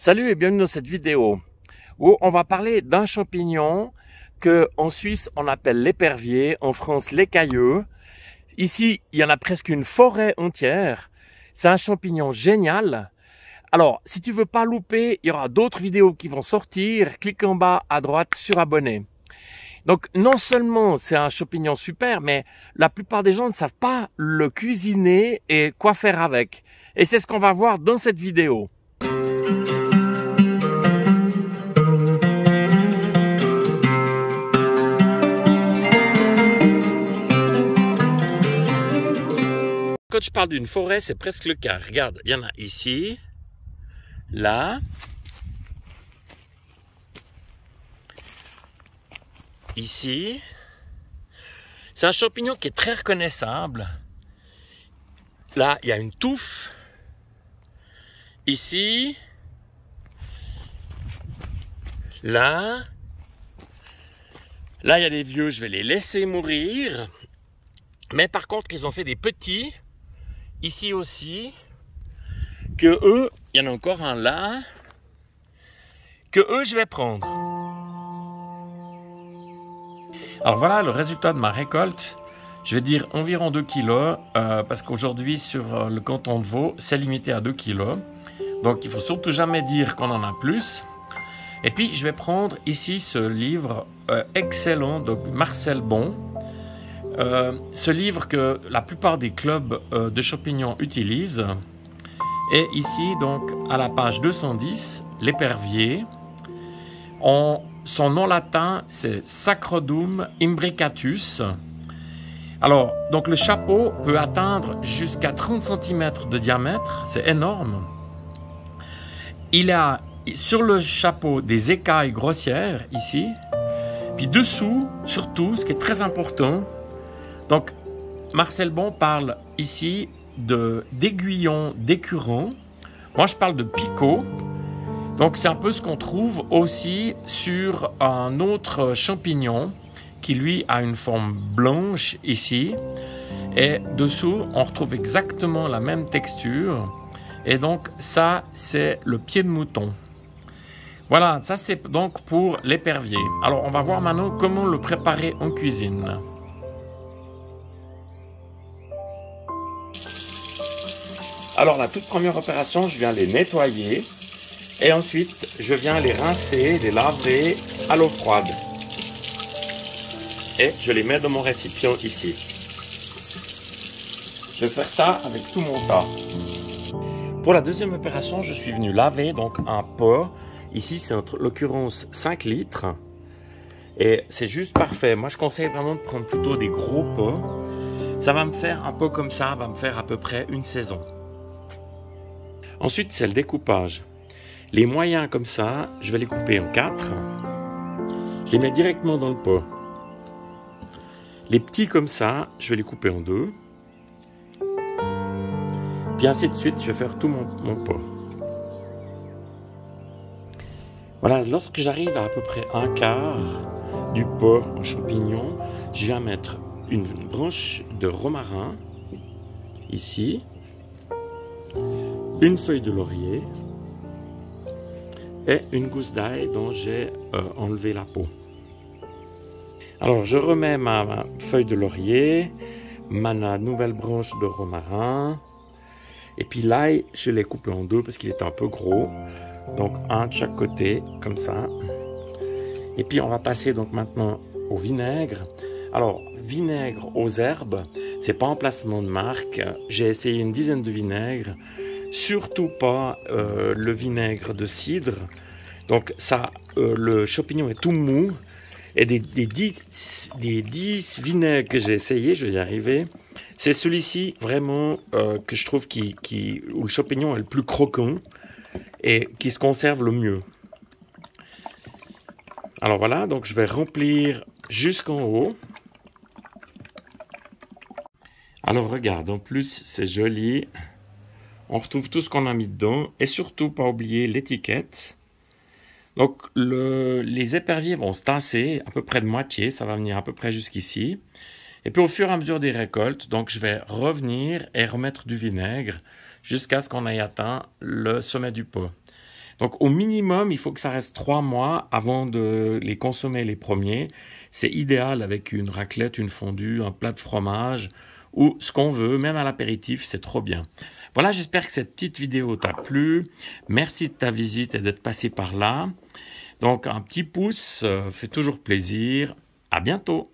Salut et bienvenue dans cette vidéo où on va parler d'un champignon que en Suisse on appelle l'épervier, en France l'écailleux. Ici, il y en a presque une forêt entière. C'est un champignon génial. Alors, si tu veux pas louper, il y aura d'autres vidéos qui vont sortir. Clique en bas à droite sur abonner. Donc, non seulement c'est un champignon super, mais la plupart des gens ne savent pas le cuisiner et quoi faire avec. Et c'est ce qu'on va voir dans cette vidéo. Quand je parle d'une forêt, c'est presque le cas. Regarde, il y en a ici, là, ici. C'est un champignon qui est très reconnaissable. Là, il y a une touffe. Ici. Là. Là, il y a des vieux, je vais les laisser mourir. Mais par contre, ils ont fait des petits. Ici aussi, que eux, il y en a encore un là, que eux je vais prendre. Alors voilà le résultat de ma récolte. Je vais dire environ 2 kg, parce qu'aujourd'hui sur le canton de Vaud, c'est limité à 2 kg. Donc il ne faut surtout jamais dire qu'on en a plus. Et puis je vais prendre ici ce livre excellent de Marcel Bon. Ce livre que la plupart des clubs de champignons utilisent est ici donc à la page 210, l'épervier. Son nom latin c'est Sacrodum imbricatus. Alors donc le chapeau peut atteindre jusqu'à 30 cm de diamètre, c'est énorme. Il a sur le chapeau des écailles grossières ici, puis dessous surtout ce qui est très important. Donc, Marcel Bon parle ici d'aiguillons d'écurons. Moi, je parle de picots. Donc, c'est un peu ce qu'on trouve aussi sur un autre champignon qui, lui, a une forme blanche ici. Et dessous, on retrouve exactement la même texture. Et donc, ça, c'est le pied de mouton. Voilà, ça, c'est donc pour l'épervier. Alors, on va voir maintenant comment le préparer en cuisine. Alors la toute première opération, je viens les nettoyer et ensuite je viens les rincer, les laver à l'eau froide. Et je les mets dans mon récipient ici. Je vais faire ça avec tout mon tas. Pour la deuxième opération, je suis venu laver donc un pot. Ici c'est en l'occurrence 5 litres. Et c'est juste parfait. Moi je conseille vraiment de prendre plutôt des gros pots. Ça va me faire un pot comme ça, va me faire à peu près une saison. Ensuite, c'est le découpage. Les moyens comme ça, je vais les couper en 4. Je les mets directement dans le pot. Les petits comme ça, je vais les couper en 2. Puis ainsi de suite, je vais faire tout mon pot. Voilà, lorsque j'arrive à peu près un quart du pot en champignons, je viens mettre une branche de romarin, ici. Une feuille de laurier et une gousse d'ail dont j'ai enlevé la peau. Alors je remets ma feuille de laurier, ma nouvelle branche de romarin et puis l'ail je l'ai coupé en 2 parce qu'il est un peu gros, donc un de chaque côté comme ça. Et puis on va passer donc maintenant au vinaigre. Alors vinaigre aux herbes, c'est pas un placement de marque, j'ai essayé une dizaine de vinaigres. Surtout pas le vinaigre de cidre. Donc ça, le champignon est tout mou. Et des 10 vinaigres que j'ai essayé, je vais y arriver. C'est celui-ci vraiment que je trouve où le champignon est le plus croquant et qui se conserve le mieux. Alors voilà, donc je vais remplir jusqu'en haut. Alors regarde, en plus c'est joli. On retrouve tout ce qu'on a mis dedans et surtout pas oublier l'étiquette. Donc les éperviers vont se tasser à peu près de moitié, ça va venir à peu près jusqu'ici. Et puis au fur et à mesure des récoltes, donc je vais revenir et remettre du vinaigre jusqu'à ce qu'on ait atteint le sommet du pot. Donc au minimum, il faut que ça reste 3 mois avant de les consommer les premiers. C'est idéal avec une raclette, une fondue, un plat de fromage ou ce qu'on veut, même à l'apéritif, c'est trop bien. Voilà, j'espère que cette petite vidéo t'a plu. Merci de ta visite et d'être passé par là. Donc un petit pouce fait toujours plaisir. À bientôt.